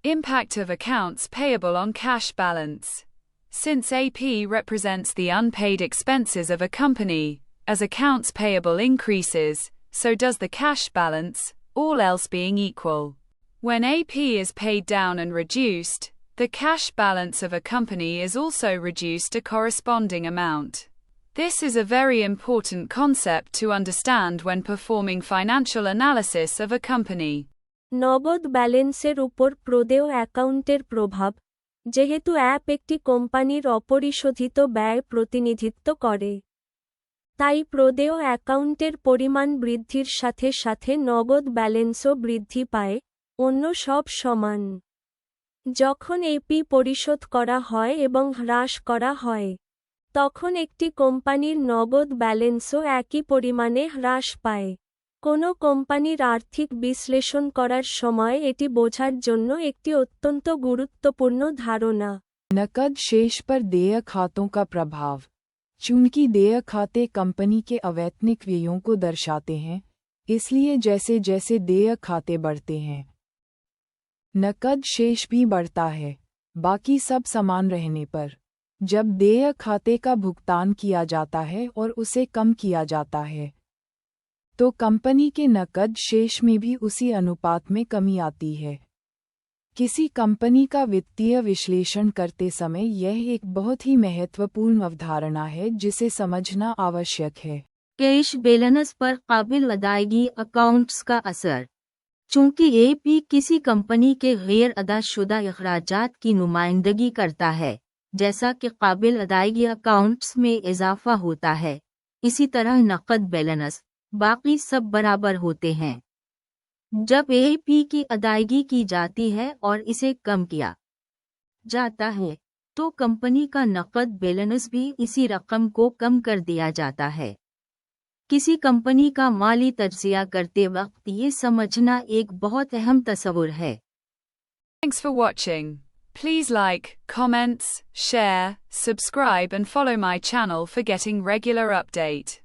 Impact of accounts payable on cash balance. Since AP represents the unpaid expenses of a company, as accounts payable increases, so does the cash balance, all else being equal. When AP is paid down and reduced, the cash balance of a company is also reduced a corresponding amount. This is a very important concept to understand when performing financial analysis of a company. নগদ ব্যালেন্সের উপর প্রদেয় অ্যাকাউন্টের প্রভাব, যেহেতু app একটি কোম্পানির অপরিশোধিত ব্যয় প্রতিনিধিত্ব করে, তাই প্রদেয় অ্যাকাউন্টের পরিমাণ বৃদ্ধির সাথে সাথে নগদ ব্যালেন্সও বৃদ্ধি পায়, অন্য সব সমান। যখন এপি পরিশোধ করা হয় এবং হ্রাস করা হয়, তখন একটি কোম্পানির নগদ ব্যালেন্সও একই পরিমাণে হ্রাস পায়। কোনো কোম্পানির আর্থিক বিশ্লেষণ করার সময় এটি বোঝার জন্য একটি অত্যন্ত গুরুত্বপূর্ণ ধারণা। नकद शेष पर देय खातों का प्रभाव। चूंकि देय खाते कंपनी के अवैतनिक व्ययों को दर्शाते हैं, इसलिए जैसे जैसे देय खाते बढ़ते हैं, नकद शेष भी बढ़ता है। बाकी सब समान रहने पर, जब देय खाते का भुगतान किया जाता है और उसे कम किया जाता है, तो कंपनी के नकद शेष में भी उसी अनुपात में कमी आती है। किसी कंपनी का वित्तीय विश्लेषण करते समय यह एक बहुत ही महत्वपूर्ण अवधारणा है जिसे समझना आवश्यक है। कैश बैलेंस पर काबिल अदायगी अकाउंट्स का असर। चूंकि एपी किसी कंपनी के गैर अदाशुदा अखराजात की नुमाइंदगी करता है, जैसा कि काबिल अदायगी अकाउंट्स में इजाफा होता है, इसी तरह नकद बैलेंस बाकी सब बराबर होते हैं। जब एपी की अदायगी की जाती है और इसे कम किया जाता है, तो कंपनी का नकद बैलेंस भी इसी रकम को कम कर दिया जाता है। किसी कंपनी का माली तज्जिया करते वक्त ये समझना एक बहुत अहम तस्वुर है। Thanks for watching. Please like, comments, share, subscribe and follow my channel for getting regular update.